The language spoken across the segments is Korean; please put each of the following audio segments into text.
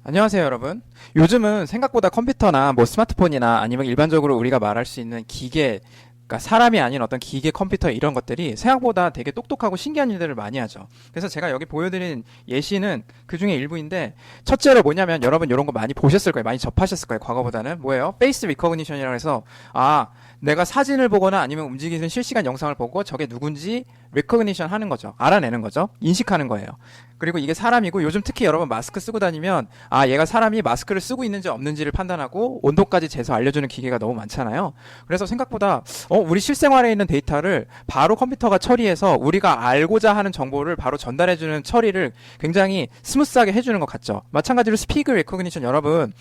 안녕하세요, 여러분. 요즘은 생각보다 컴퓨터나 뭐 스마트폰이나 아니면 일반적으로 우리가 말할 수 있는 기계, 그러니까 사람이 아닌 어떤 기계 컴퓨터 이런 것들이 생각보다 되게 똑똑하고 신기한 일들을 많이 하죠. 그래서 제가 여기 보여드린 예시는 그 중에 일부인데, 첫째로 뭐냐면 여러분 이런 거 많이 보셨을 거예요. 많이 접하셨을 거예요. 과거보다는. 뭐예요? 페이스 리커그니션이라고 해서, 내가 사진을 보거나 아니면 움직이는 실시간 영상을 보고 저게 누군지 리커그니션 하는 거죠. 알아내는 거죠. 인식하는 거예요. 그리고 이게 사람이고 요즘 특히 여러분 마스크 쓰고 다니면 얘가 사람이 마스크를 쓰고 있는지 없는지를 판단하고 온도까지 재서 알려주는 기계가 너무 많잖아요. 그래서 생각보다 우리 실생활에 있는 데이터를 바로 컴퓨터가 처리해서 우리가 알고자 하는 정보를 바로 전달해주는 처리를 굉장히 스무스하게 해주는 것 같죠. 마찬가지로 스피크 리커그니션 여러분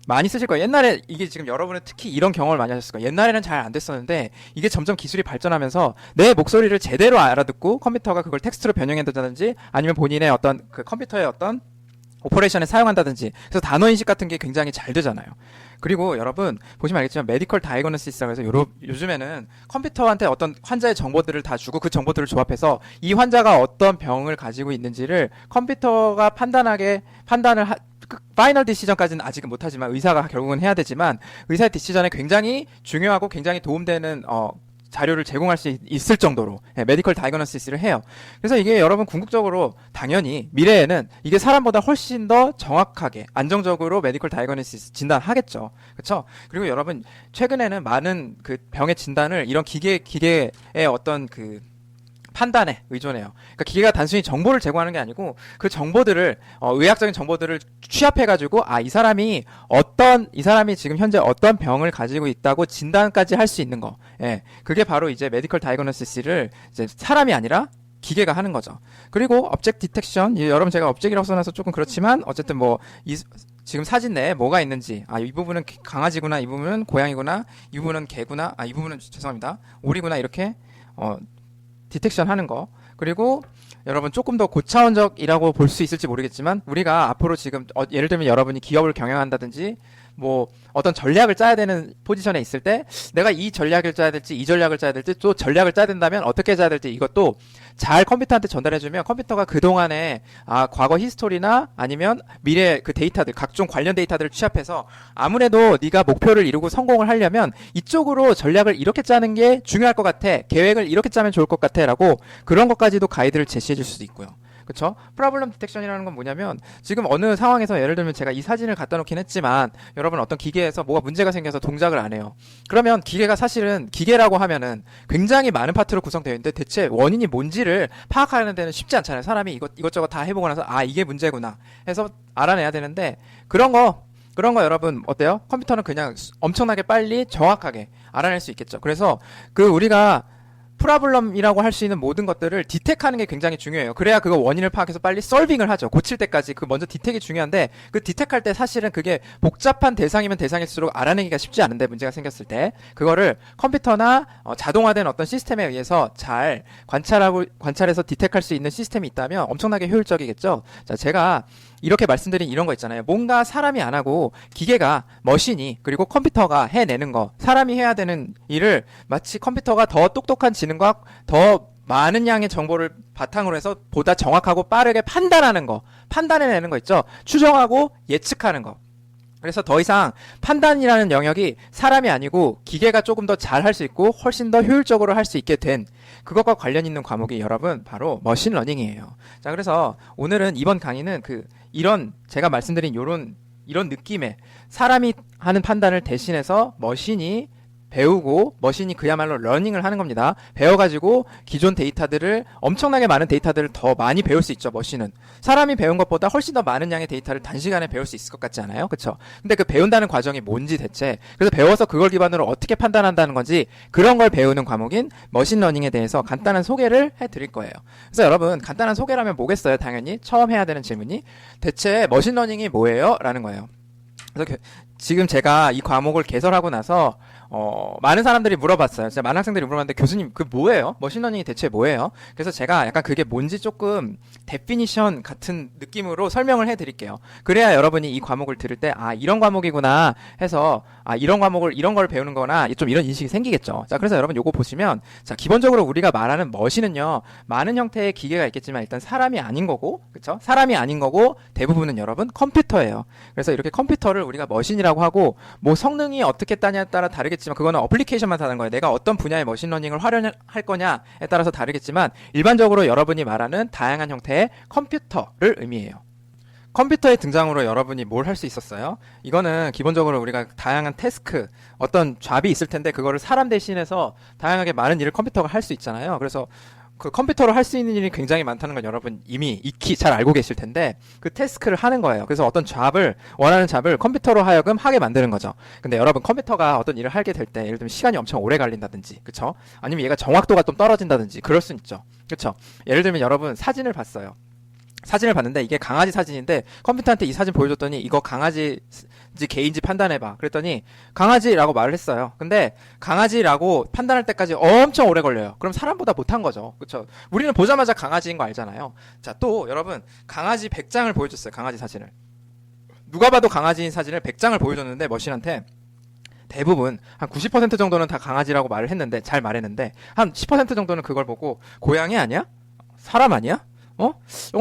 많이 쓰실 거예요. 옛날에 이게 지금 여러분은 특히 이런 경험을 많이 하셨을 거예요. 옛날에는 잘 안 됐었는데 이게 점점 기술이 발전하면서 내 목소리를 제대로 알아듣고 컴퓨터가 그걸 텍스트로 변형한다든지 아니면 본인의 어떤 그 컴퓨터의 어떤 오퍼레이션에 사용한다든지 그래서 단어 인식 같은 게 굉장히 잘 되잖아요. 그리고 여러분 보시면 알겠지만 메디컬 다이그노시스라고 해서 요즘에는 컴퓨터한테 어떤 환자의 정보들을 다 주고 그 정보들을 조합해서 이 환자가 어떤 병을 가지고 있는지를 컴퓨터가 파이널 디시전까지는 아직은 못하지만 의사가 결국은 해야 되지만 의사의 디시전에 굉장히 중요하고 굉장히 도움되는 자료를 제공할 수 있을 정도로 메디컬 다이그노시스를 해요. 그래서 이게 여러분 궁극적으로 당연히 미래에는 이게 사람보다 훨씬 더 정확하게 안정적으로 메디컬 다이그노시스 진단하겠죠. 그렇죠? 그리고 여러분 최근에는 많은 그 병의 진단을 이런 기계의 어떤 그 판단에 의존해요. 그러니까 기계가 단순히 정보를 제공하는 게 아니고 그 정보들을 의학적인 정보들을 취합해가지고 이 사람이 지금 현재 어떤 병을 가지고 있다고 진단까지 할 수 있는 거. 예, 그게 바로 이제 메디컬 다이그노시스를 이제 사람이 아니라 기계가 하는 거죠. 그리고 업젝트 디텍션, 여러분 제가 업젝이라고 써놔서 조금 그렇지만 어쨌든 지금 사진 내에 뭐가 있는지, 이 부분은 강아지구나, 이 부분은 고양이구나, 이 부분은 개구나, 이 부분은 죄송합니다, 오리구나 이렇게 디텍션 하는 거. 그리고 여러분 조금 더 고차원적이라고 볼 수 있을지 모르겠지만 우리가 앞으로 지금 예를 들면 여러분이 기업을 경영한다든지 뭐 어떤 전략을 짜야 되는 포지션에 있을 때 내가 이 전략을 짜야 될지 이 전략을 짜야 될지 또 전략을 짜야 된다면 어떻게 짜야 될지 이것도 잘 컴퓨터한테 전달해주면 컴퓨터가 그동안에 과거 히스토리나 아니면 미래 그 데이터들 각종 관련 데이터들을 취합해서 아무래도 네가 목표를 이루고 성공을 하려면 이쪽으로 전략을 이렇게 짜는 게 중요할 것 같아, 계획을 이렇게 짜면 좋을 것 같아 라고 그런 것까지도 가이드를 제시해 줄 수도 있고요. 그쵸? 프로블럼 디텍션이라는 건 뭐냐면 지금 어느 상황에서 예를 들면 제가 이 사진을 갖다 놓긴 했지만 여러분 어떤 기계에서 뭐가 문제가 생겨서 동작을 안 해요. 그러면 기계가 사실은 기계라고 하면은 굉장히 많은 파트로 구성되어 있는데 대체 원인이 뭔지를 파악하는 데는 쉽지 않잖아요. 사람이 이것저것 다 해보고 나서 이게 문제구나 해서 알아내야 되는데 그런 거 여러분 어때요? 컴퓨터는 그냥 엄청나게 빨리 정확하게 알아낼 수 있겠죠. 그래서 우리가 프라블럼이라고 할 수 있는 모든 것들을 디텍하는 게 굉장히 중요해요. 그래야 그거 원인을 파악해서 빨리 솔빙을 하죠. 고칠 때까지 먼저 디텍이 중요한데 그 디텍할 때 사실은 그게 복잡한 대상이면 대상일수록 알아내기가 쉽지 않은데 문제가 생겼을 때 그거를 컴퓨터나 자동화된 어떤 시스템에 의해서 잘 관찰해서 디텍할 수 있는 시스템이 있다면 엄청나게 효율적이겠죠. 자, 제가 이렇게 말씀드린 이런 거 있잖아요. 뭔가 사람이 안 하고 기계가 머신이 그리고 컴퓨터가 해내는 거, 사람이 해야 되는 일을 마치 컴퓨터가 더 똑똑한 지능과 더 많은 양의 정보를 바탕으로 해서 보다 정확하고 빠르게 판단해내는 거 있죠. 추정하고 예측하는 거. 그래서 더 이상 판단이라는 영역이 사람이 아니고 기계가 조금 더 잘 할 수 있고 훨씬 더 효율적으로 할 수 있게 된 그것과 관련 있는 과목이 여러분 바로 머신러닝이에요. 자, 그래서 오늘은 이번 강의는 이런 제가 말씀드린 이런 느낌의 사람이 하는 판단을 대신해서 머신이 배우고 머신이 그야말로 러닝을 하는 겁니다. 배워가지고 기존 데이터들을 엄청나게 많은 데이터들을 더 많이 배울 수 있죠. 머신은 사람이 배운 것보다 훨씬 더 많은 양의 데이터를 단시간에 배울 수 있을 것 같지 않아요? 그쵸? 근데 그 배운다는 과정이 뭔지 대체 그래서 배워서 그걸 기반으로 어떻게 판단한다는 건지 그런 걸 배우는 과목인 머신러닝에 대해서 간단한 소개를 해드릴 거예요. 그래서 여러분 간단한 소개라면 뭐겠어요? 당연히 처음 해야 되는 질문이 대체 머신러닝이 뭐예요? 라는 거예요. 그래서 지금 제가 이 과목을 개설하고 나서 많은 사람들이 물어봤어요. 진짜 많은 학생들이 물어봤는데 교수님 그 뭐예요? 머신러닝이 대체 뭐예요? 그래서 제가 약간 그게 뭔지 조금 데피니션 같은 느낌으로 설명을 해드릴게요. 그래야 여러분이 이 과목을 들을 때 아 이런 과목이구나 해서 아 이런 과목을 이런 걸 배우는 거나 좀 이런 인식이 생기겠죠. 자 그래서 여러분 요거 보시면 자 기본적으로 우리가 말하는 머신은요 많은 형태의 기계가 있겠지만 일단 사람이 아닌 거고 그쵸? 사람이 아닌 거고 대부분은 여러분 컴퓨터예요. 그래서 이렇게 컴퓨터를 우리가 머신이라고 하고 뭐 성능이 어떻게 따냐에 따라 다르겠지만 그거는 어플리케이션만 다른 거예요. 내가 어떤 분야의 머신러닝을 활용할 거냐에 따라서 다르겠지만 일반적으로 여러분이 말하는 다양한 형태의 컴퓨터를 의미해요. 컴퓨터의 등장으로 여러분이 뭘 할 수 있었어요? 이거는 기본적으로 우리가 다양한 태스크, 어떤 잡이 있을 텐데 그거를 사람 대신해서 다양하게 많은 일을 컴퓨터가 할 수 있잖아요. 그래서 그 컴퓨터로 할 수 있는 일이 굉장히 많다는 걸 여러분 이미 익히 잘 알고 계실 텐데 그 태스크를 하는 거예요. 그래서 어떤 원하는 잡을 컴퓨터로 하여금 하게 만드는 거죠. 근데 여러분 컴퓨터가 어떤 일을 하게 될 때 예를 들면 시간이 엄청 오래 걸린다든지 그쵸? 아니면 얘가 정확도가 좀 떨어진다든지 그럴 수 있죠. 그쵸? 예를 들면 여러분 사진을 봤어요. 사진을 봤는데 이게 강아지 사진인데 컴퓨터한테 이 사진 보여줬더니 이거 강아지인지 개인지 판단해봐. 그랬더니 강아지라고 말을 했어요. 근데 강아지라고 판단할 때까지 엄청 오래 걸려요. 그럼 사람보다 못한 거죠. 그쵸? 우리는 보자마자 강아지인 거 알잖아요. 자, 또 여러분 강아지 100장을 보여줬어요. 강아지 사진을. 누가 봐도 강아지인 사진을 100장을 보여줬는데 머신한테 대부분 한 90% 정도는 다 강아지라고 말을 했는데 잘 말했는데 한 10% 정도는 그걸 보고 고양이 아니야? 사람 아니야?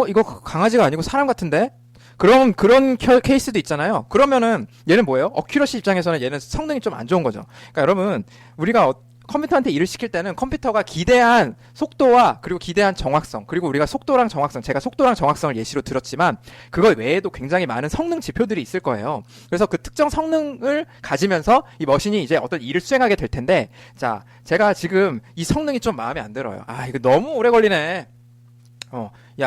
이거 강아지가 아니고 사람 같은데? 그런 케이스도 있잖아요. 그러면은 얘는 뭐예요? 어큐러시 입장에서는 얘는 성능이 좀 안 좋은 거죠. 그러니까 여러분 우리가 컴퓨터한테 일을 시킬 때는 컴퓨터가 기대한 속도와 그리고 기대한 정확성 그리고 우리가 속도랑 정확성 제가 속도랑 정확성을 예시로 들었지만 그거 외에도 굉장히 많은 성능 지표들이 있을 거예요. 그래서 그 특정 성능을 가지면서 이 머신이 이제 어떤 일을 수행하게 될 텐데 자 제가 지금 이 성능이 좀 마음에 안 들어요. 아 이거 너무 오래 걸리네.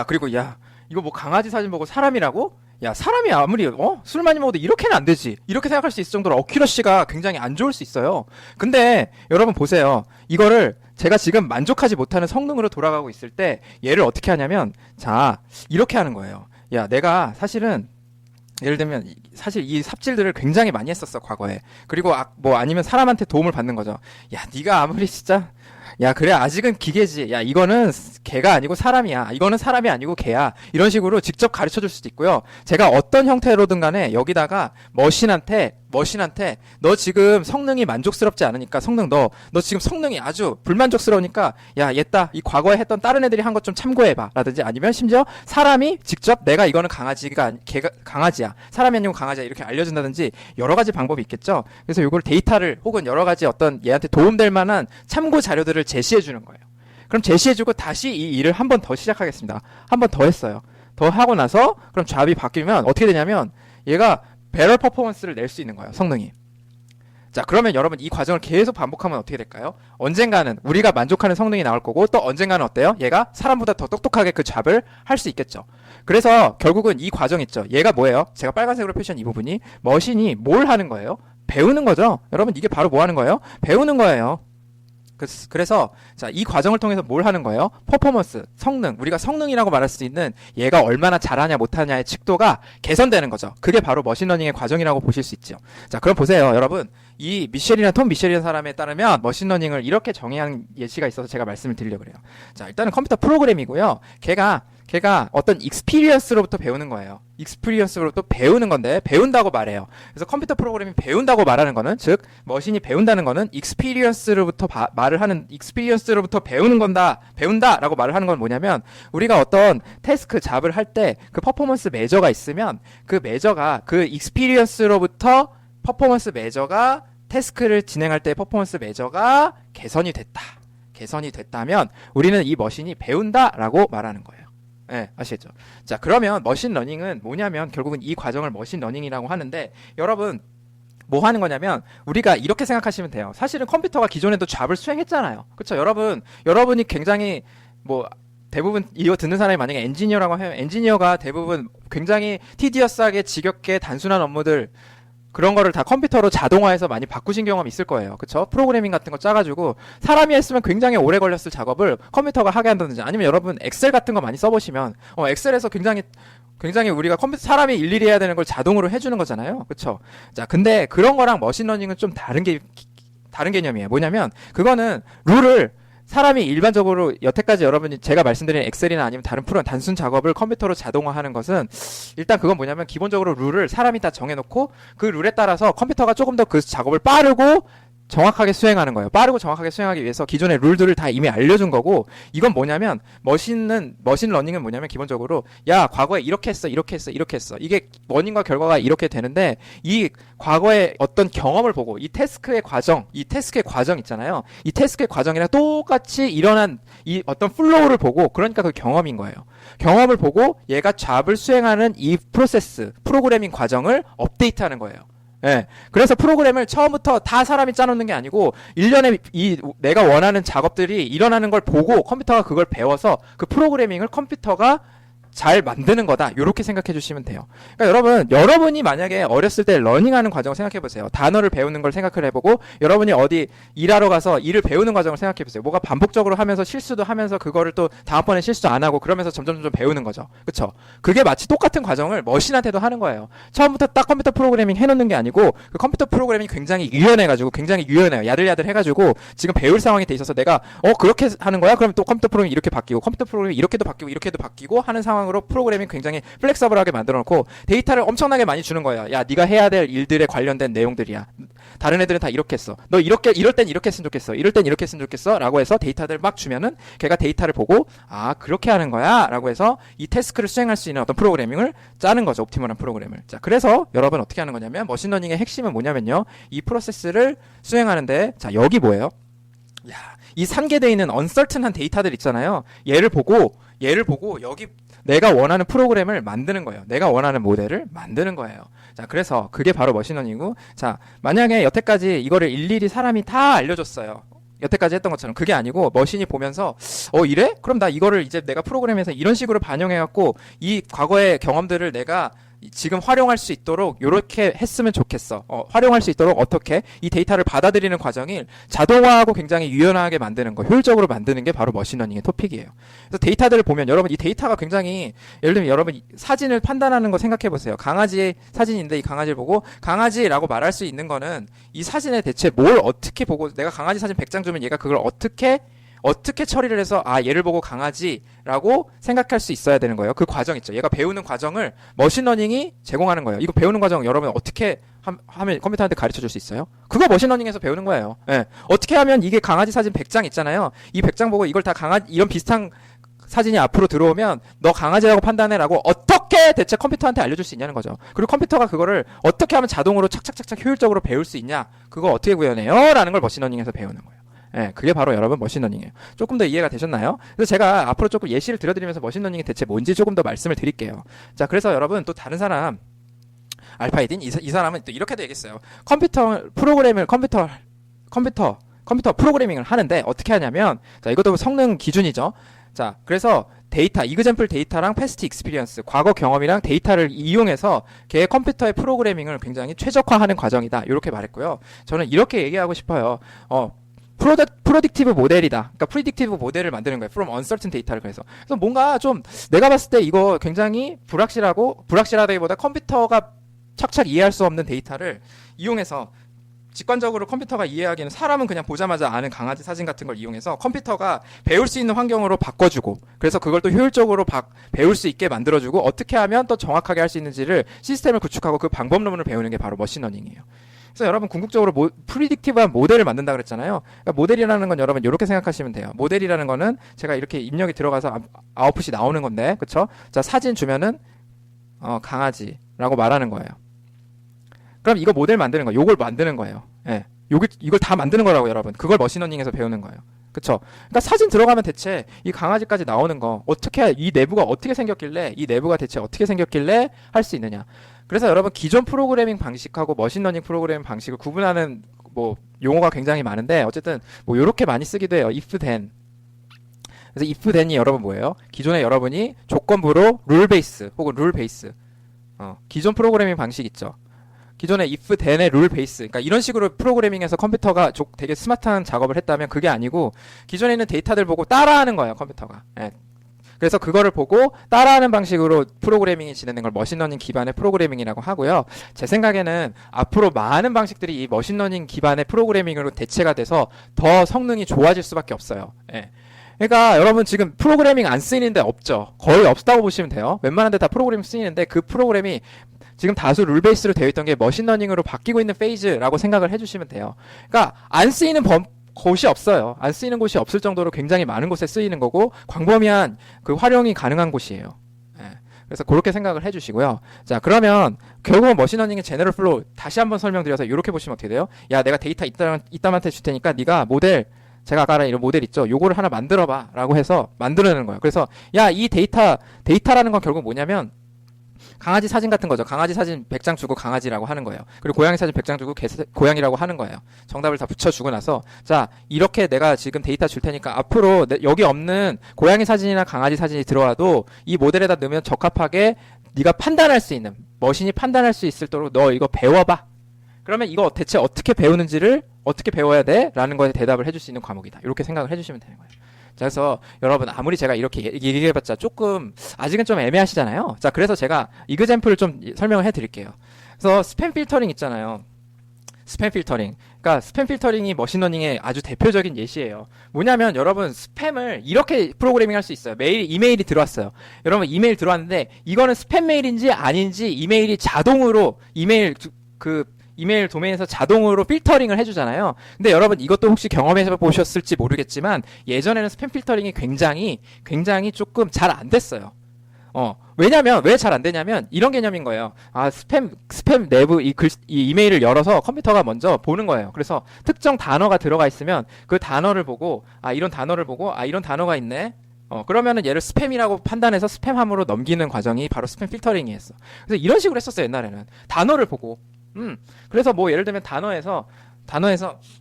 그리고 이거 뭐 강아지 사진 보고 사람이라고? 야, 사람이 아무리, 술 많이 먹어도 이렇게는 안 되지. 이렇게 생각할 수 있을 정도로 어큐러시가 굉장히 안 좋을 수 있어요. 근데, 여러분 보세요. 이거를 제가 지금 만족하지 못하는 성능으로 돌아가고 있을 때, 얘를 어떻게 하냐면, 자, 이렇게 하는 거예요. 야, 내가 사실은, 예를 들면 사실 이 삽질들을 굉장히 많이 했었어 과거에. 그리고 아니면 사람한테 도움을 받는 거죠. 야 네가 아무리 진짜 야 그래 아직은 기계지. 야 이거는 개가 아니고 사람이야. 이거는 사람이 아니고 개야. 이런 식으로 직접 가르쳐 줄 수도 있고요. 제가 어떤 형태로든 간에 여기다가 머신한테 너 지금 성능이 만족스럽지 않으니까 너 지금 성능이 아주 불만족스러우니까 야 얘다 이 과거에 했던 다른 애들이 한 것 좀 참고해봐 라든지 아니면 심지어 사람이 직접 내가 이거는 개가 강아지야 사람이 아니고 강아지야 이렇게 알려준다든지 여러 가지 방법이 있겠죠. 그래서 이걸 데이터를 혹은 여러 가지 어떤 얘한테 도움될 만한 참고 자료들을 제시해 주는 거예요. 그럼 제시해주고 다시 이 일을 한 번 더 시작하겠습니다. 한 번 더 했어요. 더 하고 나서 그럼 잡이 바뀌면 어떻게 되냐면 얘가 배럴 퍼포먼스를 낼 수 있는 거예요. 성능이. 자 그러면 여러분 이 과정을 계속 반복하면 어떻게 될까요? 언젠가는 우리가 만족하는 성능이 나올 거고 또 언젠가는 어때요? 얘가 사람보다 더 똑똑하게 그 잡을 할 수 있겠죠. 그래서 결국은 이 과정 있죠. 얘가 뭐예요? 제가 빨간색으로 표시한 이 부분이 머신이 뭘 하는 거예요? 배우는 거죠. 여러분 이게 바로 뭐 하는 거예요? 배우는 거예요. 그래서 자, 이 과정을 통해서 뭘 하는 거예요? 퍼포먼스, 성능, 우리가 성능이라고 말할 수 있는 얘가 얼마나 잘하냐 못하냐의 칙도가 개선되는 거죠. 그게 바로 머신러닝의 과정이라고 보실 수 있죠. 자, 그럼 보세요. 여러분, 이 톰 미셸이라는 사람에 따르면 머신러닝을 이렇게 정의한 예시가 있어서 제가 말씀을 드리려고 그래요. 자, 일단은 컴퓨터 프로그램이고요. 걔가 어떤 익스피리언스로부터 배우는 거예요. 익스피리언스로부터 배우는 건데 배운다고 말해요. 그래서 컴퓨터 프로그램이 배운다고 말하는 거는 즉 머신이 배운다는 거는 익스피리언스로부터 익스피리언스로부터 배운다라고 말을 하는 건 뭐냐면 우리가 어떤 태스크 잡을 할 때 그 퍼포먼스 메저가 있으면 그 메저가 그 익스피리언스로부터 퍼포먼스 메저가 태스크를 진행할 때 퍼포먼스 메저가 개선이 됐다면 우리는 이 머신이 배운다라고 말하는 거예요. 네, 아시겠죠? 자, 그러면 머신러닝은 뭐냐면 결국은 이 과정을 머신러닝이라고 하는데 여러분 뭐 하는 거냐면 우리가 이렇게 생각하시면 돼요. 사실은 컴퓨터가 기존에도 잡을 수행했잖아요. 그렇죠? 여러분이 굉장히 대부분 이거 듣는 사람이 만약에 엔지니어라고 해요. 엔지니어가 대부분 굉장히 티디어스하게 지겹게 단순한 업무들 그런 거를 다 컴퓨터로 자동화해서 많이 바꾸신 경험이 있을 거예요. 그쵸? 프로그래밍 같은 거 짜가지고 사람이 했으면 굉장히 오래 걸렸을 작업을 컴퓨터가 하게 한다든지 아니면 여러분 엑셀 같은 거 많이 써보시면 엑셀에서 굉장히 우리가 사람이 일일이 해야 되는 걸 자동으로 해주는 거잖아요. 그쵸? 자, 근데 그런 거랑 머신러닝은 좀 다른 게 다른 개념이에요. 뭐냐면 그거는 룰을 사람이 일반적으로 여태까지 여러분이 제가 말씀드린 엑셀이나 아니면 다른 프로그램 단순 작업을 컴퓨터로 자동화하는 것은 일단 그건 뭐냐면 기본적으로 룰을 사람이 다 정해놓고 그 룰에 따라서 컴퓨터가 조금 더 그 작업을 빠르고 정확하게 수행하는 거예요. 빠르고 정확하게 수행하기 위해서 기존의 룰들을 다 이미 알려준 거고, 이건 뭐냐면 머신 러닝은 뭐냐면 기본적으로 야 과거에 이렇게 했어 이렇게 했어 이렇게 했어, 이게 원인과 결과가 이렇게 되는데 이 과거의 어떤 경험을 보고 이 태스크의 과정 있잖아요. 이 태스크의 과정이랑 똑같이 일어난 이 어떤 플로우를 보고, 그러니까 그 경험인 거예요. 경험을 보고 얘가 잡을 수행하는 이 프로그래밍 과정을 업데이트하는 거예요. 예. 그래서 프로그램을 처음부터 다 사람이 짜놓는 게 아니고 1년에 내가 원하는 작업들이 일어나는 걸 보고 컴퓨터가 그걸 배워서 그 프로그래밍을 컴퓨터가 잘 만드는 거다. 요렇게 생각해 주시면 돼요. 그러니까 여러분이 만약에 어렸을 때 러닝하는 과정을 생각해 보세요. 단어를 배우는 걸 생각을 해보고, 여러분이 어디 일하러 가서 일을 배우는 과정을 생각해 보세요. 뭐가 반복적으로 하면서 실수도 하면서 그거를 또 다음번에 실수 안 하고 그러면서 점점 배우는 거죠. 그쵸? 그게 마치 똑같은 과정을 머신한테도 하는 거예요. 처음부터 딱 컴퓨터 프로그래밍 해놓는 게 아니고, 그 컴퓨터 프로그래밍이 굉장히 유연해요. 야들야들 해가지고 지금 배울 상황이 돼 있어서 내가 그렇게 하는 거야? 그러면 또 컴퓨터 프로그램이 이렇게 바뀌고, 컴퓨터 프로그램이 이렇게도 바뀌고 이렇게도 바뀌고 하는 상황 으로 프로그래밍 굉장히 플렉서블하게 만들어 놓고 데이터를 엄청나게 많이 주는 거예요. 야, 네가 해야 될 일들에 관련된 내용들이야. 다른 애들은 다 이렇게 했어. 너 이럴 땐 이렇게 했으면 좋겠어. 이럴 땐 이렇게 했으면 좋겠어. 라고 해서 데이터들 막 주면은 걔가 데이터를 보고 아, 그렇게 하는 거야. 라고 해서 이 태스크를 수행할 수 있는 어떤 프로그래밍을 짜는 거죠. 옵티멀한 프로그램을. 자, 그래서 여러분 어떻게 하는 거냐면 머신러닝의 핵심은 뭐냐면요. 이 프로세스를 수행하는데, 자, 여기 뭐예요? 야, 이 산계되어 있는 언설튼한 데이터들 있잖아요. 얘를 보고 여기 내가 원하는 프로그램을 만드는 거예요. 내가 원하는 모델을 만드는 거예요. 자, 그래서 그게 바로 머신러닝이고, 자, 만약에 여태까지 이거를 일일이 사람이 다 알려줬어요. 여태까지 했던 것처럼. 그게 아니고 머신이 보면서 이래? 그럼 나 이거를 이제 내가 프로그램에서 이런 식으로 반영해갖고 이 과거의 경험들을 내가 지금 활용할 수 있도록 요렇게 했으면 좋겠어. 활용할 수 있도록 어떻게 이 데이터를 받아들이는 과정이 자동화하고 굉장히 유연하게 만드는 거, 효율적으로 만드는 게 바로 머신러닝의 토픽이에요. 그래서 데이터들을 보면 여러분 이 데이터가 굉장히, 예를 들면 여러분 사진을 판단하는 거 생각해 보세요. 강아지 사진인데 이 강아지를 보고 강아지라고 말할 수 있는 거는 이 사진에 대체 뭘 어떻게 보고, 내가 강아지 사진 100장 주면 얘가 그걸 어떻게 처리를 해서 얘를 보고 강아지라고 생각할 수 있어야 되는 거예요. 그 과정 있죠. 얘가 배우는 과정을 머신러닝이 제공하는 거예요. 이거 배우는 과정 여러분 어떻게 하면 컴퓨터한테 가르쳐 줄 수 있어요? 그거 머신러닝에서 배우는 거예요. 예. 어떻게 하면 이게 강아지 사진 100장 있잖아요. 이 100장 보고 이걸 다 이런 비슷한 사진이 앞으로 들어오면 너 강아지라고 판단해라고 어떻게 대체 컴퓨터한테 알려줄 수 있냐는 거죠. 그리고 컴퓨터가 그거를 어떻게 하면 자동으로 착착착착 효율적으로 배울 수 있냐, 그거 어떻게 구현해요? 라는 걸 머신러닝에서 배우는 거예요. 예, 그게 바로 여러분 머신러닝이에요. 조금 더 이해가 되셨나요? 그래서 제가 앞으로 조금 예시를 들어드리면서 머신러닝이 대체 뭔지 조금 더 말씀을 드릴게요. 자, 그래서 여러분 또 다른 사람 알파이딘 이 사람은 또 이렇게도 얘기했어요. 컴퓨터 프로그래밍을 하는데 어떻게 하냐면, 자, 이것도 성능 기준이죠. 자, 그래서 데이터, 이그젬플 데이터랑 패스트 익스피리언스, 과거 경험이랑 데이터를 이용해서 걔의 컴퓨터의 프로그래밍을 굉장히 최적화하는 과정이다. 이렇게 말했고요. 저는 이렇게 얘기하고 싶어요. 프로딕티브 모델이다. 그러니까 프리딕티브 모델을 만드는 거예요. from uncertain data를. 그래서 뭔가 좀 내가 봤을 때 이거 굉장히 불확실하다기보다 컴퓨터가 착착 이해할 수 없는 데이터를 이용해서 직관적으로 컴퓨터가 이해하기는, 사람은 그냥 보자마자 아는 강아지 사진 같은 걸 이용해서 컴퓨터가 배울 수 있는 환경으로 바꿔주고, 그래서 그걸 또 효율적으로 배울 수 있게 만들어주고, 어떻게 하면 더 정확하게 할 수 있는지를 시스템을 구축하고 그 방법론을 배우는 게 바로 머신러닝이에요. 그래서 여러분 궁극적으로 프리딕티브한 모델을 만든다 그랬잖아요. 그러니까 모델이라는 건 여러분 이렇게 생각하시면 돼요. 모델이라는 거는 제가 이렇게 입력이 들어가서 아웃풋이 나오는 건데, 그쵸? 자, 사진 주면은 강아지라고 말하는 거예요. 그럼 이거 모델 만드는 거, 요걸 만드는 거예요. 예. 이걸 다 만드는 거라고 여러분. 그걸 머신러닝에서 배우는 거예요. 그쵸? 그러니까 사진 들어가면 대체 이 강아지까지 나오는 거, 이 내부가 어떻게 생겼길래, 이 내부가 대체 어떻게 생겼길래 할 수 있느냐. 그래서 여러분 기존 프로그래밍 방식하고 머신러닝 프로그래밍 방식을 구분하는 용어가 굉장히 많은데, 어쨌든 요렇게 많이 쓰기도 해요. if then. 그래서 if then이 여러분 뭐예요? 기존에 여러분이 조건부로 룰 베이스 혹은 룰 베이스, 기존 프로그래밍 방식 있죠. 기존에 if then의 룰 베이스, 그러니까 이런 식으로 프로그래밍에서 컴퓨터가 되게 스마트한 작업을 했다면, 그게 아니고 기존에 있는 데이터들 보고 따라하는 거예요, 컴퓨터가. 예. 그래서 그거를 보고 따라하는 방식으로 프로그래밍이 진행된 걸 머신러닝 기반의 프로그래밍이라고 하고요. 제 생각에는 앞으로 많은 방식들이 이 머신러닝 기반의 프로그래밍으로 대체가 돼서 더 성능이 좋아질 수밖에 없어요. 예. 그러니까 여러분 지금 프로그래밍 안 쓰이는 데 없죠. 거의 없다고 보시면 돼요. 웬만한 데 다 프로그래밍 쓰이는데 그 프로그램이 지금 다수 룰 베이스로 되어 있던 게 머신러닝으로 바뀌고 있는 페이즈라고 생각을 해주시면 돼요. 그러니까 안 쓰이는 곳이 없어요. 안 쓰이는 곳이 없을 정도로 굉장히 많은 곳에 쓰이는 거고 광범위한 그 활용이 가능한 곳이에요. 예. 그래서 그렇게 생각을 해주시고요. 자, 그러면 결국은 머신러닝의 제너럴 플로우 다시 한번 설명드려서 이렇게 보시면 어떻게 돼요? 야, 내가 데이터 이따한테 줄 테니까 네가 모델 제가 아까 이런 모델 있죠? 요거를 하나 만들어봐 라고 해서 만들어내는 거예요. 그래서 야, 이 데이터라는 건 결국 뭐냐면 강아지 사진 같은 거죠. 강아지 사진 100장 주고 강아지라고 하는 거예요. 그리고 고양이 사진 100장 주고 고양이라고 하는 거예요. 정답을 다 붙여주고 나서 자, 이렇게 내가 지금 데이터 줄 테니까 앞으로 여기 없는 고양이 사진이나 강아지 사진이 들어와도 이 모델에다 넣으면 적합하게 네가 판단할 수 있는, 머신이 판단할 수 있도록 너 이거 배워봐. 그러면 이거 대체 어떻게 배우는지를 어떻게 배워야 돼? 라는 거에 대답을 해줄 수 있는 과목이다. 이렇게 생각을 해주시면 되는 거예요. 자, 그래서 여러분 아무리 제가 이렇게 얘기해봤자 조금 아직은 좀 애매하시잖아요. 자, 그래서 제가 이그젬플을 좀 설명을 해드릴게요. 그래서 스팸 필터링 있잖아요. 스팸 필터링. 그러니까 스팸 필터링이 머신러닝의 아주 대표적인 예시예요. 뭐냐면 여러분 스팸을 이렇게 프로그래밍 할 수 있어요. 이메일이 들어왔어요. 여러분 이메일 들어왔는데 이거는 스팸 메일인지 아닌지 이메일이 자동으로 이메일 도메인에서 자동으로 필터링을 해주잖아요. 근데 여러분 이것도 혹시 경험해서 보셨을지 모르겠지만 예전에는 스팸 필터링이 굉장히 조금 잘 안 됐어요. 왜냐면 왜 잘 안 되냐면 이런 개념인 거예요. 아, 스팸 내부 이 이메일을 열어서 컴퓨터가 먼저 보는 거예요. 그래서 특정 단어가 들어가 있으면 그 단어를 보고 이런 단어를 보고 이런 단어가 있네. 그러면은 얘를 스팸이라고 판단해서 스팸함으로 넘기는 과정이 바로 스팸 필터링이었어. 그래서 이런 식으로 했었어요, 옛날에는. 단어를 보고. 그래서 뭐 예를 들면 단어에서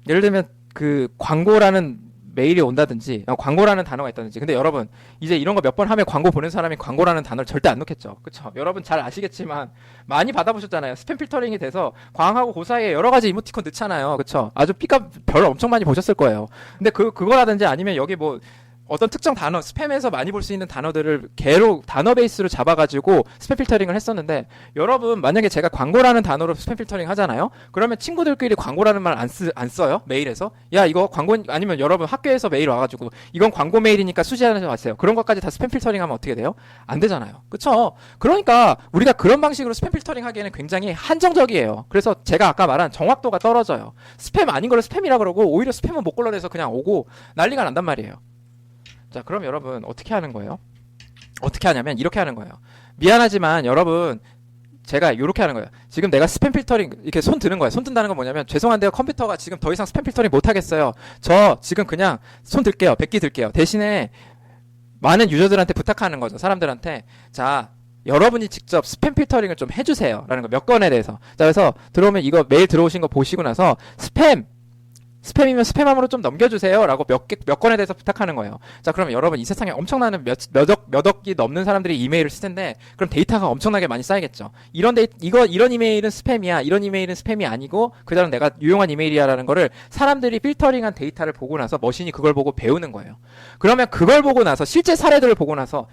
예를 들면 그 광고라는 메일이 온다든지 광고라는 단어가 있다든지. 근데 여러분 이제 이런 거 몇 번 하면 광고 보는 사람이 광고라는 단어를 절대 안 넣겠죠. 그쵸? 여러분 잘 아시겠지만 많이 받아보셨잖아요. 스팸 필터링이 돼서 광하고 그 사이에 여러 가지 이모티콘 넣잖아요. 그쵸? 아주 삐까 별 엄청 많이 보셨을 거예요. 근데 그거라든지 아니면 여기 뭐 어떤 특정 단어, 스팸에서 많이 볼 수 있는 단어들을 개로 단어 베이스로 잡아가지고 스팸 필터링을 했었는데 여러분 만약에 제가 광고라는 단어로 스팸 필터링 하잖아요. 그러면 친구들끼리 광고라는 말 안 써요? 메일에서? 야, 이거 광고 아니면 여러분 학교에서 메일 와가지고 이건 광고 메일이니까 수지하면서 왔어요. 그런 것까지 다 스팸 필터링 하면 어떻게 돼요? 안 되잖아요. 그쵸? 그러니까 우리가 그런 방식으로 스팸 필터링 하기에는 굉장히 한정적이에요. 그래서 제가 아까 말한 정확도가 떨어져요. 스팸 아닌 걸 스팸이라 그러고 오히려 스팸은 못 걸러내서 그냥 오고 난리가 난단 말이에요. 자, 그럼 여러분 어떻게 하는 거예요? 어떻게 하냐면 이렇게 하는 거예요. 미안하지만 여러분 제가 이렇게 하는 거예요. 지금 내가 스팸 필터링 이렇게 손 드는 거예요. 손 든다는 건 뭐냐면 죄송한데요. 컴퓨터가 지금 더 이상 스팸 필터링 못 하겠어요. 저 지금 그냥 손 들게요. 100기 들게요. 대신에 많은 유저들한테 부탁하는 거죠. 사람들한테. 자, 여러분이 직접 스팸 필터링을 좀 해주세요. 라는 거 몇 건에 대해서. 자, 그래서 들어오면 이거 메일 들어오신 거 보시고 나서 스팸이면 스팸함으로 좀 넘겨주세요. 라고 몇 건에 대해서 부탁하는 거예요. 자, 그러면 여러분 이 세상에 엄청나는 몇 억이 넘는 사람들이 이메일을 쓸 텐데, 그럼 데이터가 엄청나게 많이 쌓이겠죠. 이런 이메일은 스팸이야. 이런 이메일은 스팸이 아니고, 그다음 내가 유용한 이메일이야라는 거를 사람들이 필터링한 데이터를 보고 나서 머신이 그걸 보고 배우는 거예요. 그러면 그걸 보고 나서 실제 사례들을 보고 나서,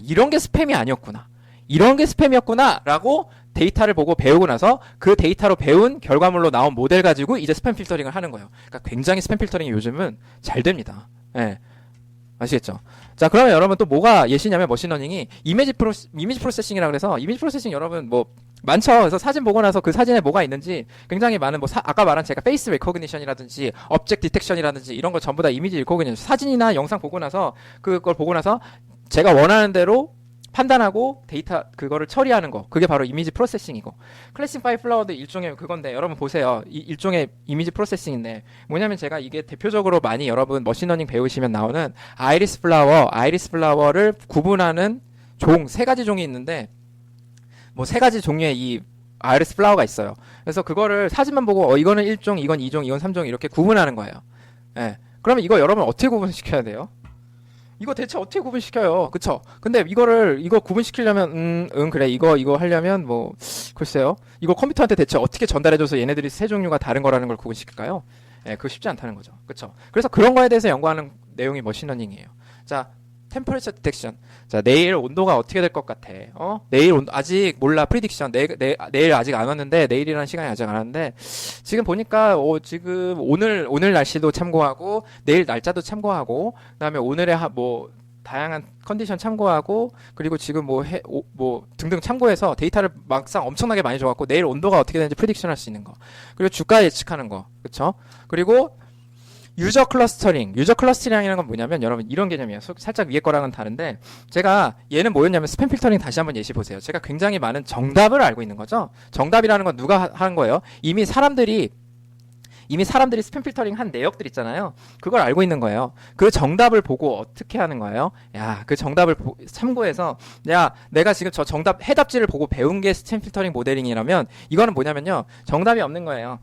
이런 게 스팸이 아니었구나. 이런 게 스팸이었구나. 라고 데이터를 보고 배우고 나서 그 데이터로 배운 결과물로 나온 모델 가지고 이제 스팸 필터링을 하는 거예요. 그러니까 굉장히 스팸 필터링이 요즘은 잘 됩니다. 예. 아시겠죠? 자, 그러면 여러분 또 뭐가 예시냐면 머신러닝이 이미지 프로세싱이라고 그래서 이미지 프로세싱 여러분 뭐 많죠. 그래서 사진 보고 나서 그 사진에 뭐가 있는지 굉장히 많은 아까 말한 제가 페이스 레코그니션이라든지 object detection이라든지 이런 거 전부 다 이미지 리코그니션 사진이나 영상 보고 나서 그걸 보고 나서 제가 원하는 대로 판단하고 데이터 그거를 처리하는 거 그게 바로 이미지 프로세싱이고 클래시파이 플라워도 일종의 그건데 여러분 보세요. 일종의 이미지 프로세싱인데 뭐냐면 제가 이게 대표적으로 많이 여러분 머신러닝 배우시면 나오는 아이리스 플라워를 구분하는 종 세 가지 종이 있는데 뭐 세 가지 종류의 이 아이리스 플라워가 있어요. 그래서 그거를 사진만 보고 이거는 1종, 이건 2종, 이건 3종 이렇게 구분하는 거예요. 예. 그러면 이거 여러분 어떻게 구분시켜야 돼요? 이거 대체 어떻게 구분시켜요? 그쵸? 근데 이거 구분시키려면, 그래. 이거 하려면 뭐, 글쎄요. 이거 컴퓨터한테 대체 어떻게 전달해줘서 얘네들이 세 종류가 다른 거라는 걸 구분시킬까요? 예, 그거 쉽지 않다는 거죠. 그쵸? 그래서 그런 거에 대해서 연구하는 내용이 머신러닝이에요. 자, 템퍼레처 디텍션. 자, 내일 온도가 어떻게 될 것 같아? 내일 온도 아직 몰라. 프리딕션. 내일 아직 안 왔는데 내일이라는 시간이 아직 안 왔는데 지금 보니까 지금 오늘 날씨도 참고하고 내일 날짜도 참고하고 그다음에 오늘의 뭐 다양한 컨디션 참고하고 그리고 지금 뭐 등등 참고해서 데이터를 막상 엄청나게 많이 줘갖고 내일 온도가 어떻게 되는지 프리딕션 할 수 있는 거. 그리고 주가 예측하는 거. 그쵸? 그리고 유저 클러스터링. 유저 클러스터링이라는 건 뭐냐면 여러분 이런 개념이에요. 살짝 위에 거랑은 다른데 제가 얘는 뭐였냐면 스팸 필터링 다시 한번 예시 보세요. 제가 굉장히 많은 정답을 알고 있는 거죠. 정답이라는 건 누가 하는 거예요? 이미 사람들이 스팸 필터링 한 내역들 있잖아요. 그걸 알고 있는 거예요. 그 정답을 보고 어떻게 하는 거예요? 야, 그 정답을 참고해서 내가 지금 저 정답 해답지를 보고 배운 게 스팸 필터링 모델링이라면 이거는 뭐냐면요. 정답이 없는 거예요.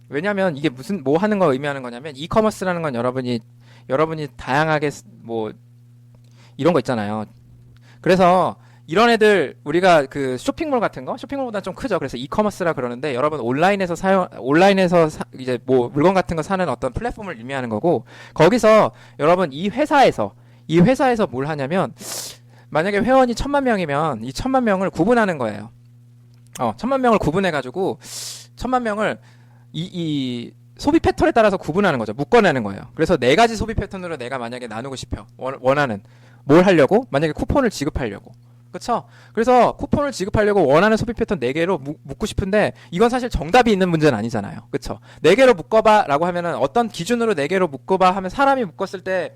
왜냐면 이게 뭐 하는 거 의미하는 거냐면 이커머스라는 건 여러분이 다양하게 뭐 이런 거 있잖아요. 그래서 이런 애들 우리가 그 쇼핑몰 같은 거 쇼핑몰보다 좀 크죠. 그래서 이커머스라 그러는데 여러분 온라인에서 이제 뭐 물건 같은 거 사는 어떤 플랫폼을 의미하는 거고 거기서 여러분 이 회사에서 뭘 하냐면 만약에 회원이 1000만 명이면 이 1000만 명을 구분하는 거예요. 1000만 명을 구분해 가지고 1000만 명을 이 소비 패턴에 따라서 구분하는 거죠. 묶어내는 거예요. 그래서 4가지 소비 패턴으로 내가 만약에 나누고 싶어. 원하는 뭘 하려고? 만약에 쿠폰을 지급하려고. 그쵸? 그래서 쿠폰을 지급하려고 원하는 소비 패턴 4개로 묶고 싶은데 이건 사실 정답이 있는 문제는 아니잖아요. 그쵸? 4개로 묶어봐 라고 하면은 어떤 기준으로 4개로 묶어봐 하면 사람이 묶었을 때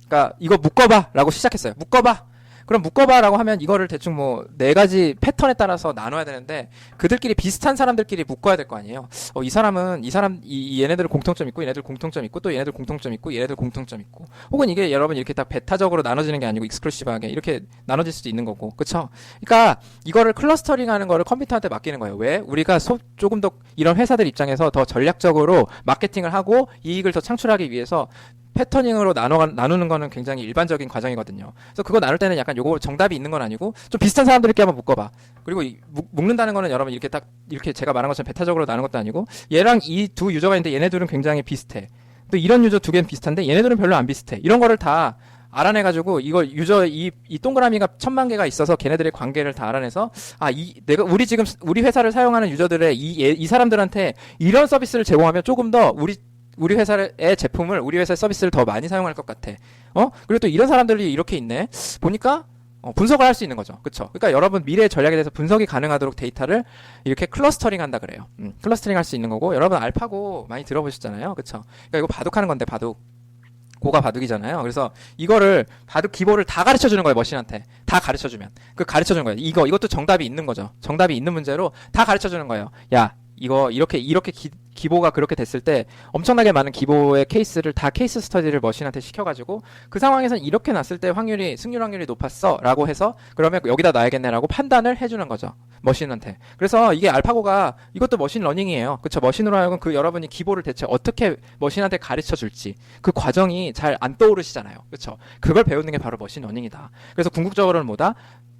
그러니까 이거 묶어봐 라고 시작했어요. 묶어봐. 그럼 묶어봐라고 하면 이거를 대충 뭐 4가지 패턴에 따라서 나눠야 되는데 그들끼리 비슷한 사람들끼리 묶어야 될 거 아니에요. 얘네들은 공통점 있고 얘네들 공통점 있고 또 얘네들 공통점 있고 얘네들 공통점 있고 혹은 이게 여러분 이렇게 딱 베타적으로 나눠지는 게 아니고 익스클루시브하게 이렇게 나눠질 수도 있는 거고 그쵸? 그러니까 이거를 클러스터링하는 거를 컴퓨터한테 맡기는 거예요. 왜? 우리가 조금 더 이런 회사들 입장에서 더 전략적으로 마케팅을 하고 이익을 더 창출하기 위해서 패터닝으로 나누는 거는 굉장히 일반적인 과정이거든요. 그래서 그거 나눌 때는 약간 요거 정답이 있는 건 아니고 좀 비슷한 사람들끼리 한번 묶어봐. 그리고 묶는다는 거는 여러분 이렇게 제가 말한 것처럼 베타적으로 나누는 것도 아니고 얘랑 이 두 유저가 있는데 얘네들은 굉장히 비슷해. 또 이런 유저 2개는 비슷한데 얘네들은 별로 안 비슷해. 이런 거를 다 알아내가지고 이걸 유저 이 동그라미가 1000만 개가 있어서 걔네들의 관계를 다 알아내서 우리 회사를 사용하는 유저들의 이 사람들한테 이런 서비스를 제공하면 조금 더 우리 회사의 제품을 우리 회사의 서비스를 더 많이 사용할 것 같아. 그리고 또 이런 사람들이 이렇게 있네. 보니까 분석을 할 수 있는 거죠. 그쵸? 그러니까 여러분 미래의 전략에 대해서 분석이 가능하도록 데이터를 이렇게 클러스터링 한다 그래요. 클러스터링 할 수 있는 거고 여러분 알파고 많이 들어보셨잖아요. 그쵸? 그러니까 이거 바둑하는 건데 바둑. 고가 바둑이잖아요. 그래서 이거를 바둑 기본을 다 가르쳐 주는 거예요. 머신한테. 다 가르쳐 주면. 가르쳐 주는 거예요. 이것도 정답이 있는 거죠. 정답이 있는 문제로 다 가르쳐 주는 거예요. 야, 이거 이렇게 기보가 그렇게 됐을 때 엄청나게 많은 기보의 케이스를 다 케이스 스터디를 머신한테 시켜가지고 그 상황에서는 이렇게 났을 때 승률 확률이 높았어 라고 해서 그러면 여기다 놔야겠네 라고 판단을 해주는 거죠. 머신한테. 그래서 이게 알파고가 이것도 머신 러닝이에요. 그쵸? 머신으로 하여금 여러분이 기보를 대체 어떻게 머신한테 가르쳐 줄지 그 과정이 잘 안 떠오르시잖아요. 그쵸? 그걸 배우는 게 바로 머신 러닝이다. 그래서 궁극적으로는 뭐다?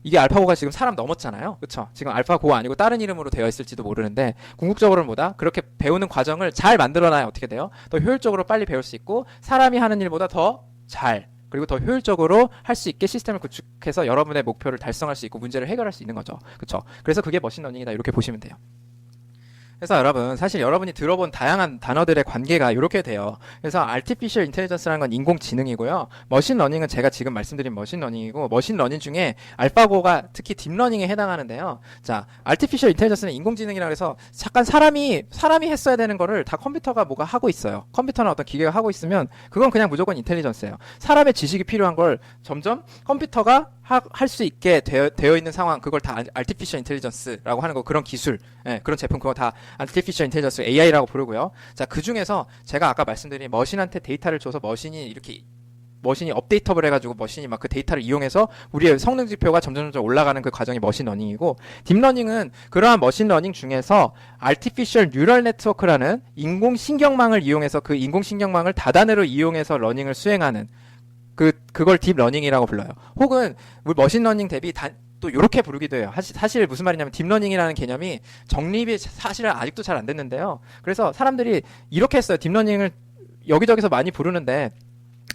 이게 알파고가 지금 사람 넘었잖아요. 그쵸? 지금 알파고 아니고 다른 이름으로 되어 있을지도 모르는데 궁극적으로는 뭐다? 그렇게 배우는 과정을 잘 만들어놔야 어떻게 돼요? 더 효율적으로 빨리 배울 수 있고 사람이 하는 일보다 더 잘 그리고 더 효율적으로 할 수 있게 시스템을 구축해서 여러분의 목표를 달성할 수 있고 문제를 해결할 수 있는 거죠. 그쵸? 그래서 그게 머신러닝이다 이렇게 보시면 돼요. 그래서 여러분 사실 여러분이 들어본 다양한 단어들의 관계가 이렇게 돼요. 그래서 artificial intelligence라는 건 인공지능이고요. 머신러닝은 제가 지금 말씀드린 머신러닝이고 머신러닝 중에 알파고가 특히 딥러닝에 해당하는데요. 자, artificial intelligence는 인공지능이라고 해서 잠깐 사람이 했어야 되는 거를 다 컴퓨터가 뭐가 하고 있어요. 컴퓨터나 어떤 기계가 하고 있으면 그건 그냥 무조건 인텔리전스예요. 사람의 지식이 필요한 걸 점점 컴퓨터가 할 수 있게 되어 있는 상황 그걸 다 artificial intelligence라고 하는 거 그런 기술 그런 제품 그거 다 artificial intelligence AI라고 부르고요. 자, 그 중에서 제가 아까 말씀드린 머신한테 데이터를 줘서 머신이 업데이터블 해가지고 머신이 막 그 데이터를 이용해서 우리의 성능 지표가 점점 올라가는 그 과정이 머신러닝이고 딥러닝은 그러한 머신러닝 중에서 artificial neural network라는 인공신경망을 이용해서 그 인공신경망을 다단으로 이용해서 러닝을 수행하는 그걸 딥러닝이라고 불러요. 혹은 우리 머신러닝 대비 또 요렇게 부르기도 해요. 사실 무슨 말이냐면 딥러닝이라는 개념이 정립이 사실은 아직도 잘 안 됐는데요. 그래서 사람들이 이렇게 했어요. 딥러닝을 여기저기서 많이 부르는데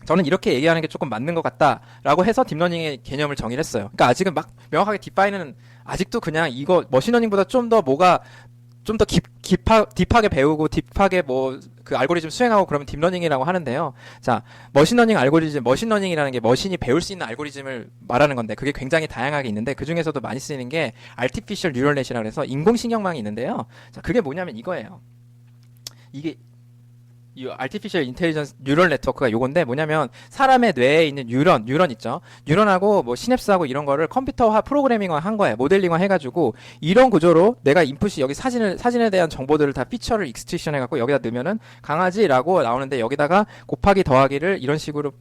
저는 이렇게 얘기하는 게 조금 맞는 것 같다라고 해서 딥러닝의 개념을 정의를 했어요. 그러니까 아직은 막 명확하게 디파인은 아직도 그냥 이거 머신러닝보다 좀 더 뭐가 좀 더 딥하게 배우고 딥하게 뭐 그 알고리즘 수행하고 그러면 딥러닝이라고 하는데요. 자, 머신러닝 알고리즘, 머신러닝이라는 게 머신이 배울 수 있는 알고리즘을 말하는 건데 그게 굉장히 다양하게 있는데 그 중에서도 많이 쓰이는 게 artificial neural net이라고 해서 인공신경망이 있는데요. 자, 그게 뭐냐면 이거예요. 이게 이 artificial intelligence neural network가 요건데 뭐냐면 사람의 뇌에 있는 뉴런 있죠. 뉴런하고 뭐 시냅스하고 이런 거를 컴퓨터화 프로그래밍화 한 거예요. 모델링화 해가지고 이런 구조로 내가 인풋이 여기 사진에 대한 정보들을 다 피처를 익스트랙션 해갖고 여기다 넣으면은 강아지라고 나오는데 여기다가 곱하기 더하기를 이런 식으로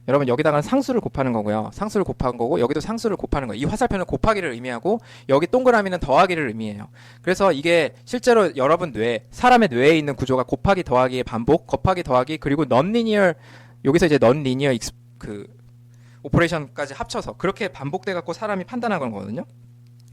여러분 여기다가는 상수를 곱하는 거고요. 상수를 곱한 거고 여기도 상수를 곱하는 거예요. 이 화살표는 곱하기를 의미하고 여기 동그라미는 더하기를 의미해요. 그래서 이게 실제로 여러분 사람의 뇌에 있는 구조가 곱하기 더하기의 반복, 곱하기 더하기 그리고 넌리니어 여기서 이제 넌리니어 그 오퍼레이션까지 합쳐서 그렇게 반복돼 갖고 사람이 판단하는 거거든요.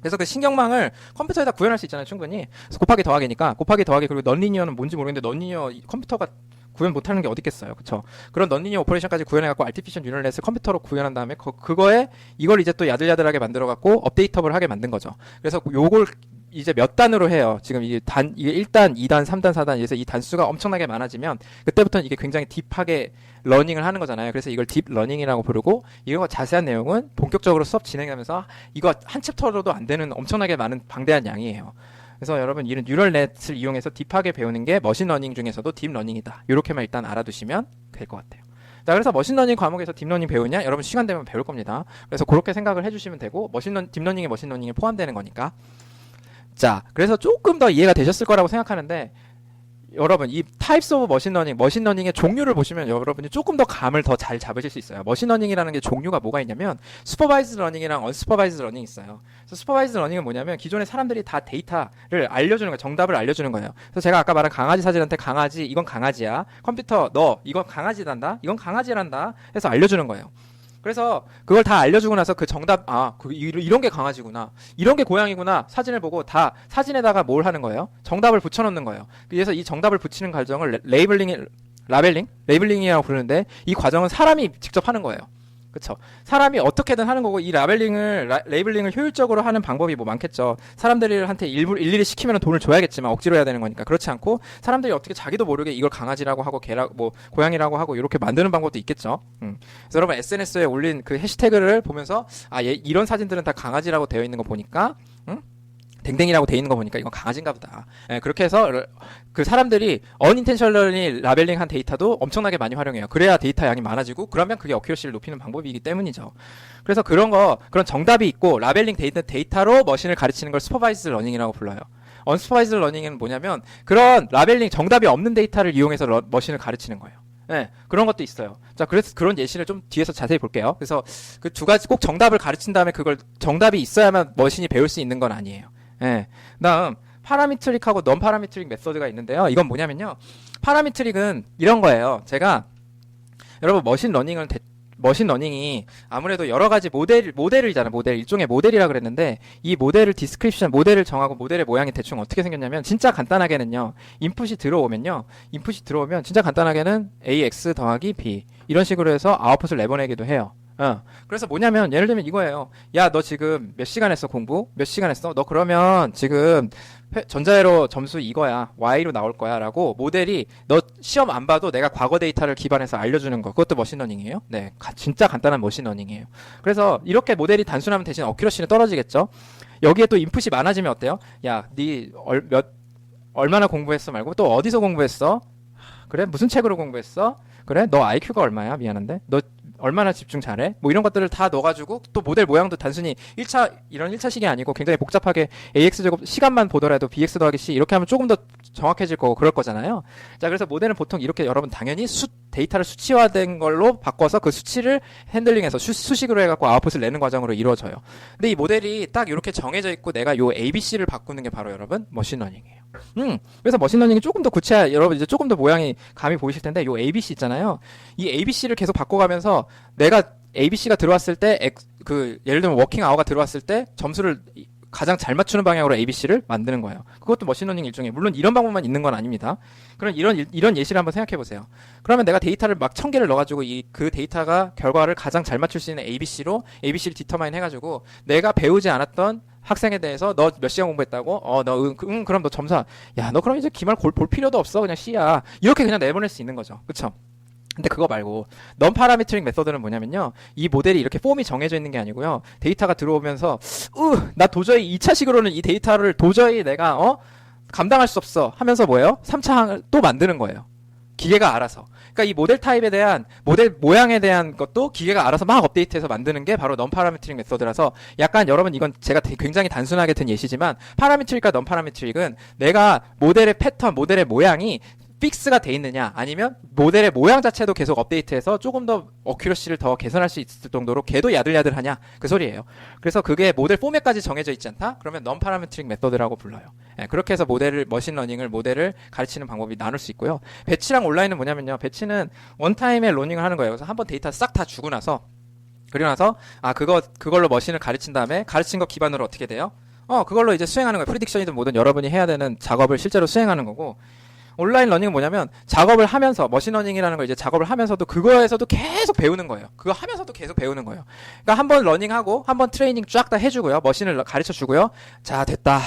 그래서 그 신경망을 컴퓨터에다 구현할 수 있잖아요, 충분히. 그래서 곱하기 더하기니까 곱하기 더하기 그리고 넌리니어는 뭔지 모르겠는데 넌리니어 컴퓨터가 구현 못하는 게 어디 있겠어요, 그쵸? 그런 넌리니어 오퍼레이션까지 구현해갖고 artificial neural net을 컴퓨터로 구현한 다음에 그거에 이걸 이제 또 야들야들하게 만들어갖고 업데이터블 하게 만든 거죠. 그래서 요걸 이제 몇 단으로 해요. 지금 이게 이게 1단, 2단, 3단, 4단 이래서 이 단수가 엄청나게 많아지면 그때부터는 이게 굉장히 딥하게 러닝을 하는 거잖아요. 그래서 이걸 딥 러닝이라고 부르고 이거 자세한 내용은 본격적으로 수업 진행하면서 이거 한 챕터로도 안 되는 엄청나게 많은 방대한 양이에요. 그래서 여러분 이런 뉴럴넷을 이용해서 딥하게 배우는 게 머신러닝 중에서도 딥러닝이다. 이렇게만 일단 알아두시면 될 것 같아요. 자, 그래서 머신러닝 과목에서 딥러닝 배우냐? 여러분 시간 되면 배울 겁니다. 그래서 그렇게 생각을 해주시면 되고 딥러닝이 머신러닝에 포함되는 거니까. 자, 그래서 조금 더 이해가 되셨을 거라고 생각하는데 여러분 이 타입스 오브 머신러닝의 종류를 보시면 여러분이 조금 더 감을 더 잘 잡으실 수 있어요. 머신러닝이라는 게 종류가 뭐가 있냐면 슈퍼바이즈드 러닝이랑 언슈퍼바이즈드 러닝이 있어요. 그래서 슈퍼바이즈드 러닝은 뭐냐면 기존에 사람들이 다 데이터를 알려주는 거예요. 정답을 알려주는 거예요. 그래서 제가 아까 말한 강아지 사진한테 강아지 이건 강아지야. 컴퓨터 너 이건 강아지란다. 이건 강아지란다. 해서 알려주는 거예요. 그래서 그걸 다 알려주고 나서 그 정답 이런 게 강아지구나 이런 게 고양이구나 사진을 보고 다 사진에다가 뭘 하는 거예요? 정답을 붙여놓는 거예요. 그래서 이 정답을 붙이는 과정을 레이블링이라고 부르는데 이 과정은 사람이 직접 하는 거예요. 그쵸? 사람이 어떻게든 하는 거고 이 레이블링을 효율적으로 하는 방법이 뭐 많겠죠. 사람들한테 일일이 시키면 돈을 줘야겠지만 억지로 해야 되는 거니까 그렇지 않고 사람들이 어떻게 자기도 모르게 이걸 강아지라고 하고 개라고 뭐 고양이라고 하고 이렇게 만드는 방법도 있겠죠. 그래서 여러분 SNS에 올린 그 해시태그를 보면서 이런 사진들은 다 강아지라고 되어 있는 거 보니까 댕댕이라고 돼 있는 거 보니까 이건 강아지인가 보다. 그렇게 해서 그 사람들이 어닌텐셔널리 라벨링한 데이터도 엄청나게 많이 활용해요. 그래야 데이터 양이 많아지고 그러면 그게 어큐러시를 높이는 방법이기 때문이죠. 그래서 그런 정답이 있고 라벨링 데이터로 머신을 가르치는 걸 슈퍼바이즈드 러닝이라고 불러요. 언슈퍼바이즈드 러닝은 뭐냐면 그런 라벨링 정답이 없는 데이터를 이용해서 머신을 가르치는 거예요. 네, 그런 것도 있어요. 자, 그래서 그런 예시를 좀 뒤에서 자세히 볼게요. 그래서 그 두 가지 꼭 정답을 가르친 다음에 그걸 정답이 있어야만 머신이 배울 수 있는 건 아니에요. 예. 다음 파라미트릭하고 넌 파라미트릭 메서드가 있는데요. 이건 뭐냐면요. 파라미트릭은 이런 거예요. 제가 여러분 머신러닝이 아무래도 여러 가지 모델이잖아요. 일종의 모델이라 그랬는데 이 모델을 모델을 정하고 모델의 모양이 대충 어떻게 생겼냐면 진짜 간단하게는요. 인풋이 들어오면 진짜 간단하게는 ax 더하기 b 이런 식으로 해서 아웃풋을 내보내기도 해요. 그래서 뭐냐면 예를 들면 이거예요. 야, 너 지금 몇 시간 했어 공부? 몇 시간 했어? 너 그러면 지금 전자회로 점수 이거야. Y로 나올 거야. 라고 모델이 너 시험 안 봐도 내가 과거 데이터를 기반해서 알려주는 거. 그것도 머신러닝이에요. 네, 진짜 간단한 머신러닝이에요. 그래서 이렇게 모델이 단순하면 대신 어큐러시는 떨어지겠죠. 여기에 또 인풋이 많아지면 어때요? 야, 얼마나 공부했어 말고 또 어디서 공부했어? 그래? 무슨 책으로 공부했어? 그래? 너 IQ가 얼마야? 미안한데. 너 얼마나 집중 잘해? 뭐 이런 것들을 다 넣어가지고 또 모델 모양도 단순히 이런 1차식이 아니고 굉장히 복잡하게 AX제곱 시간만 보더라도 BX 더하기 C 이렇게 하면 조금 더 정확해질 거고 그럴 거잖아요. 자, 그래서 모델은 보통 이렇게 여러분 당연히 데이터를 수치화된 걸로 바꿔서 그 수치를 핸들링해서 수식으로 해갖고 아웃풋을 내는 과정으로 이루어져요. 근데 이 모델이 딱 이렇게 정해져 있고 내가 요 ABC를 바꾸는 게 바로 여러분 머신러닝이에요. 그래서 머신러닝이 조금 더 여러분 이제 조금 더 모양이 감이 보이실 텐데 요 ABC 있잖아요. 이 ABC를 계속 바꿔가면서 내가 ABC가 들어왔을 때 예를 들면 워킹 아워가 들어왔을 때 점수를 가장 잘 맞추는 방향으로 ABC를 만드는 거예요. 그것도 머신러닝 일종의, 물론 이런 방법만 있는 건 아닙니다. 그럼 이런 예시를 한번 생각해 보세요. 그러면 내가 데이터를 막 1000개를 넣어가지고 그 데이터가 결과를 가장 잘 맞출 수 있는 ABC를 디터마인 해가지고 내가 배우지 않았던 학생에 대해서 너 몇 시간 공부했다고? 그럼 너 점수, 야, 너 그럼 이제 기말 볼 필요도 없어. 그냥 C야. 이렇게 그냥 내보낼 수 있는 거죠. 그쵸? 근데 그거 말고 넌 파라메트릭 메서드는 뭐냐면요, 이 모델이 이렇게 폼이 정해져 있는 게 아니고요, 데이터가 들어오면서 나 도저히 2차식으로는 이 데이터를 도저히 내가 감당할 수 없어 하면서 뭐예요? 3차 항을 또 만드는 거예요. 기계가 알아서. 그러니까 이 모델 타입에 대한, 모델 모양에 대한 것도 기계가 알아서 막 업데이트해서 만드는 게 바로 넌 파라메트릭 메서드라서, 약간 여러분 이건 제가 굉장히 단순하게 든 예시지만, 파라메트릭과 넌 파라메트릭은 내가 모델의 패턴, 모델의 모양이 픽스가 돼 있느냐, 아니면 모델의 모양 자체도 계속 업데이트해서 조금 더 어큐러시를 더 개선할 수 있을 정도로 걔도 야들야들하냐, 그 소리예요. 그래서 그게 모델 포맷까지 정해져 있지 않다? 그러면 넌 파라메트릭 메서드라고 불러요. 그렇게 해서 머신러닝을, 모델을 가르치는 방법이 나눌 수 있고요. 배치랑 온라인은 뭐냐면요, 배치는 원타임에 러닝을 하는 거예요. 그래서 한번 데이터 싹 다 주고 나서, 그리고 나서 그걸로 머신을 가르친 다음에, 가르친 거 기반으로 어떻게 돼요? 그걸로 이제 수행하는 거예요. 프리딕션이든 뭐든 여러분이 해야 되는 작업을 실제로 수행하는 거고, 온라인 러닝은 뭐냐면 작업을 하면서, 머신러닝이라는 걸 이제 작업을 하면서도 그거에서도 계속 배우는 거예요. 그거 하면서도 계속 배우는 거예요. 그러니까 한번 러닝하고 한번 트레이닝 쫙 다 해주고요. 머신을 가르쳐 주고요. 자, 됐다.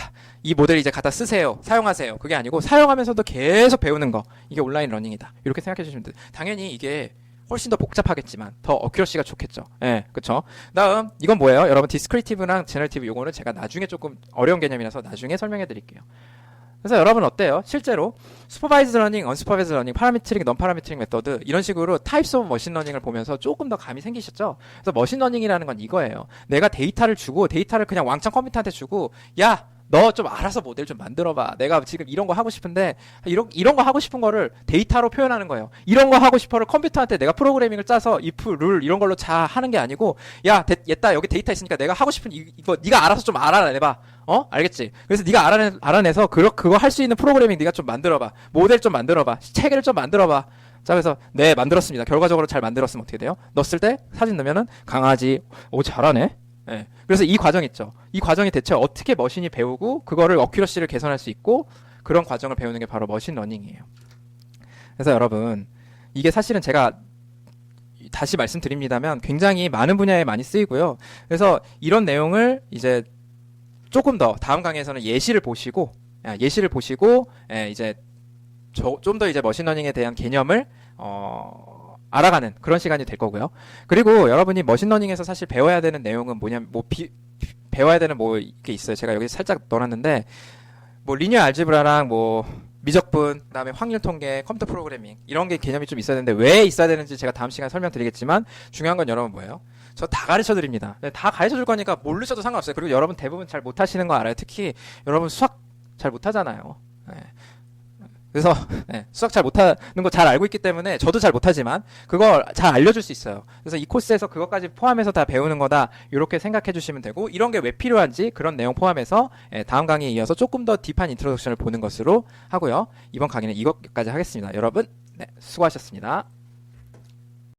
이 모델 이제 갖다 쓰세요. 사용하세요. 그게 아니고 사용하면서도 계속 배우는 거. 이게 온라인 러닝이다. 이렇게 생각해 주시면 돼요. 당연히 이게 훨씬 더 복잡하겠지만 더 어큐러시가 좋겠죠. 그쵸? 다음, 이건 뭐예요? 여러분, 디스크리티브랑 제너레이티브, 요거는 제가 나중에 조금 어려운 개념이라서 나중에 설명해 드릴게요. 그래서 여러분 어때요? 실제로 슈퍼바이즈 러닝, 언슈퍼바이즈 러닝, 파라메트릭, 넌 파라메트릭 메서드, 이런 식으로 타입스 오브 머신 러닝을 보면서 조금 더 감이 생기셨죠? 그래서 머신 러닝이라는 건 이거예요. 내가 데이터를 주고, 데이터를 그냥 왕창 컴퓨터한테 주고, 야, 너 좀 알아서 모델 좀 만들어봐. 내가 지금 이런 거 하고 싶은데, 이런 거 하고 싶은 거를 데이터로 표현하는 거예요. 이런 거 하고 싶어를 컴퓨터한테 내가 프로그래밍을 짜서 if, 룰 이런 걸로 하는 게 아니고, 야, 됐다. 여기 데이터 있으니까 내가 하고 싶은 이거 네가 알아서 좀 알아내봐. 알겠지? 그래서 네가 알아내서 그거 할 수 있는 프로그래밍 네가 좀 만들어봐. 모델 좀 만들어봐. 체계를 좀 만들어봐. 자, 그래서 네, 만들었습니다. 결과적으로 잘 만들었으면 어떻게 돼요? 넣었을 때 사진 넣으면은 강아지, 잘하네. 그래서 이 과정 있죠. 이 과정이 대체 어떻게 머신이 배우고 그거를 어큐러시를 개선할 수 있고, 그런 과정을 배우는 게 바로 머신 러닝이에요. 그래서 여러분, 이게 사실은 제가 다시 말씀드립니다면 굉장히 많은 분야에 많이 쓰이고요. 그래서 이런 내용을 이제 조금 더 다음 강의에서는 예시를 보시고 이제 좀 더 이제 머신러닝에 대한 개념을 알아가는 그런 시간이 될 거고요. 그리고 여러분이 머신러닝에서 사실 배워야 되는 내용은 뭐냐면, 배워야 되는 이게 있어요. 제가 여기 살짝 넣어놨는데, 리니어 알지브라랑 미적분, 그다음에 확률 통계, 컴퓨터 프로그래밍, 이런 게 개념이 좀 있어야 되는데 왜 있어야 되는지 제가 다음 시간에 설명드리겠지만, 중요한 건 여러분 뭐예요? 저 다 가르쳐 드립니다. 다 가르쳐 줄 거니까 모르셔도 상관없어요. 그리고 여러분 대부분 잘 못하시는 거 알아요. 특히 여러분 수학 잘 못하잖아요. 그래서 수학 잘 못하는 거 잘 알고 있기 때문에, 저도 잘 못하지만 그걸 잘 알려줄 수 있어요. 그래서 이 코스에서 그것까지 포함해서 다 배우는 거다, 이렇게 생각해 주시면 되고, 이런 게 왜 필요한지 그런 내용 포함해서 다음 강의에 이어서 조금 더 딥한 인트로덕션을 보는 것으로 하고요. 이번 강의는 이것까지 하겠습니다. 여러분, 수고하셨습니다.